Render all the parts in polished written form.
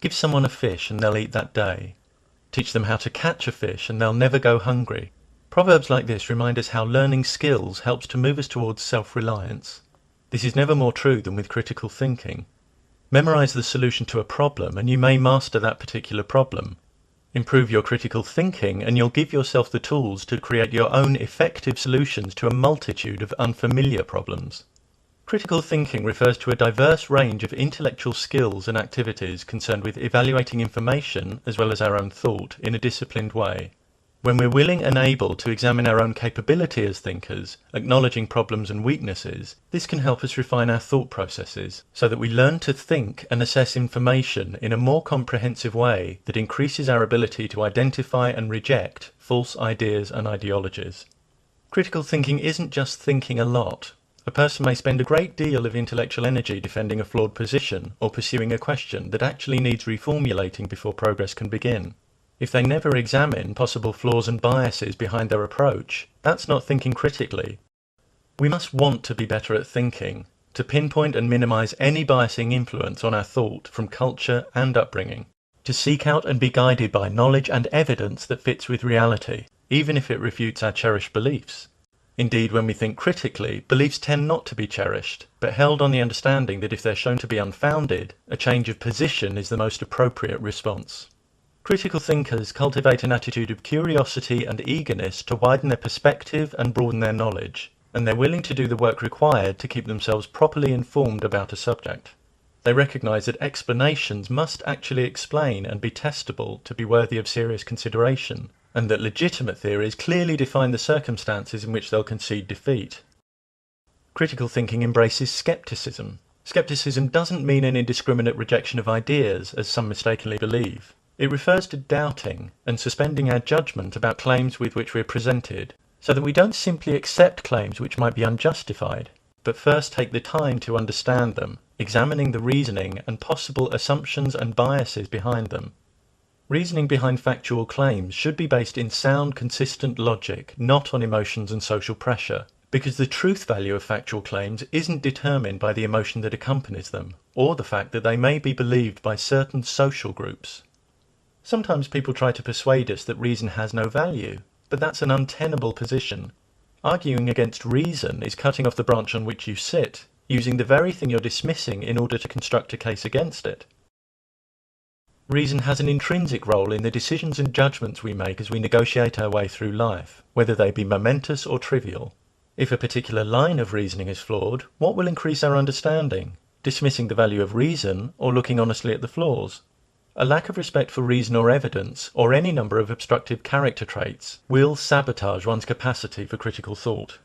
Give someone a fish and they'll eat that day. Teach them how to catch a fish and they'll never go hungry. Proverbs like this remind us how learning skills helps to move us towards self-reliance. This is never more true than with critical thinking. Memorize the solution to a problem and you may master that particular problem. Improve your critical thinking and you'll give yourself the tools to create your own effective solutions to a multitude of unfamiliar problems. Critical thinking refers to a diverse range of intellectual skills and activities concerned with evaluating information as well as our own thought in a disciplined way. When we're willing and able to examine our own capability as thinkers, acknowledging problems and weaknesses, this can help us refine our thought processes so that we learn to think and assess information in a more comprehensive way that increases our ability to identify and reject false ideas and ideologies. Critical thinking isn't just thinking a lot. A person may spend a great deal of intellectual energy defending a flawed position or pursuing a question that actually needs reformulating before progress can begin. If they never examine possible flaws and biases behind their approach, that's not thinking critically. We must want to be better at thinking, to pinpoint and minimize any biasing influence on our thought from culture and upbringing, to seek out and be guided by knowledge and evidence that fits with reality, even if it refutes our cherished beliefs. Indeed, when we think critically, beliefs tend not to be cherished, but held on the understanding that if they're shown to be unfounded, a change of position is the most appropriate response. Critical thinkers cultivate an attitude of curiosity and eagerness to widen their perspective and broaden their knowledge, and they're willing to do the work required to keep themselves properly informed about a subject. They recognize that explanations must actually explain and be testable to be worthy of serious consideration, and that legitimate theories clearly define the circumstances in which they'll concede defeat. Critical thinking embraces skepticism. Skepticism doesn't mean an indiscriminate rejection of ideas, as some mistakenly believe. It refers to doubting and suspending our judgment about claims with which we are presented, so that we don't simply accept claims which might be unjustified, but first take the time to understand them, examining the reasoning and possible assumptions and biases behind them. Reasoning behind factual claims should be based in sound, consistent logic, not on emotions and social pressure, because the truth value of factual claims isn't determined by the emotion that accompanies them, or the fact that they may be believed by certain social groups. Sometimes people try to persuade us that reason has no value, but that's an untenable position. Arguing against reason is cutting off the branch on which you sit, using the very thing you're dismissing in order to construct a case against it. Reason has an intrinsic role in the decisions and judgments we make as we negotiate our way through life, whether they be momentous or trivial. If a particular line of reasoning is flawed, what will increase our understanding? Dismissing the value of reason or looking honestly at the flaws? A lack of respect for reason or evidence, or any number of obstructive character traits, will sabotage one's capacity for critical thought.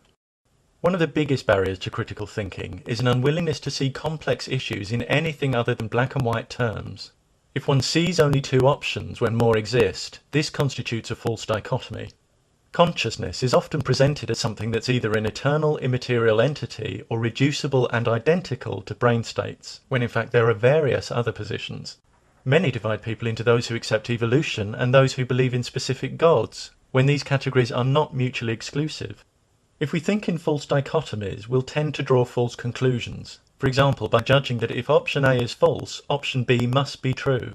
One of the biggest barriers to critical thinking is an unwillingness to see complex issues in anything other than black and white terms. If one sees only two options when more exist, this constitutes a false dichotomy. Consciousness is often presented as something that's either an eternal immaterial entity or reducible and identical to brain states, when in fact there are various other positions. Many divide people into those who accept evolution and those who believe in specific gods, when these categories are not mutually exclusive. If we think in false dichotomies, we'll tend to draw false conclusions. For example, by judging that if option A is false, option B must be true.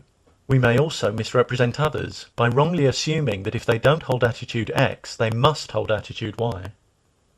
We may also misrepresent others by wrongly assuming that if they don't hold attitude X, they must hold attitude Y.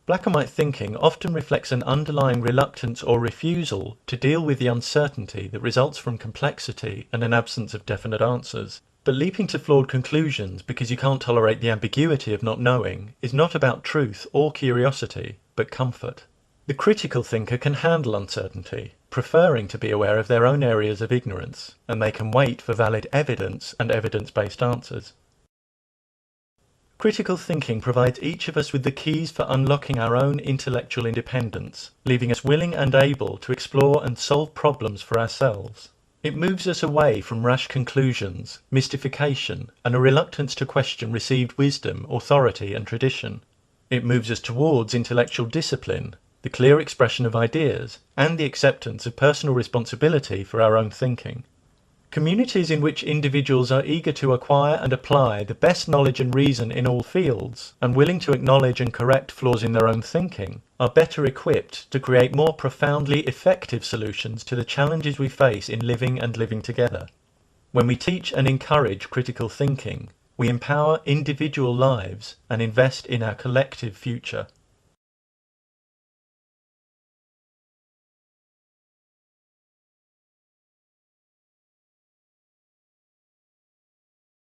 Black and white thinking often reflects an underlying reluctance or refusal to deal with the uncertainty that results from complexity and an absence of definite answers. But leaping to flawed conclusions because you can't tolerate the ambiguity of not knowing is not about truth or curiosity, but comfort. The critical thinker can handle uncertainty, preferring to be aware of their own areas of ignorance, and they can wait for valid evidence and evidence-based answers. Critical thinking provides each of us with the keys for unlocking our own intellectual independence, leaving us willing and able to explore and solve problems for ourselves. It moves us away from rash conclusions, mystification, and a reluctance to question received wisdom, authority, and tradition. It moves us towards intellectual discipline, the clear expression of ideas, and the acceptance of personal responsibility for our own thinking. Communities in which individuals are eager to acquire and apply the best knowledge and reason in all fields, and willing to acknowledge and correct flaws in their own thinking, are better equipped to create more profoundly effective solutions to the challenges we face in living and living together. When we teach and encourage critical thinking, we empower individual lives and invest in our collective future.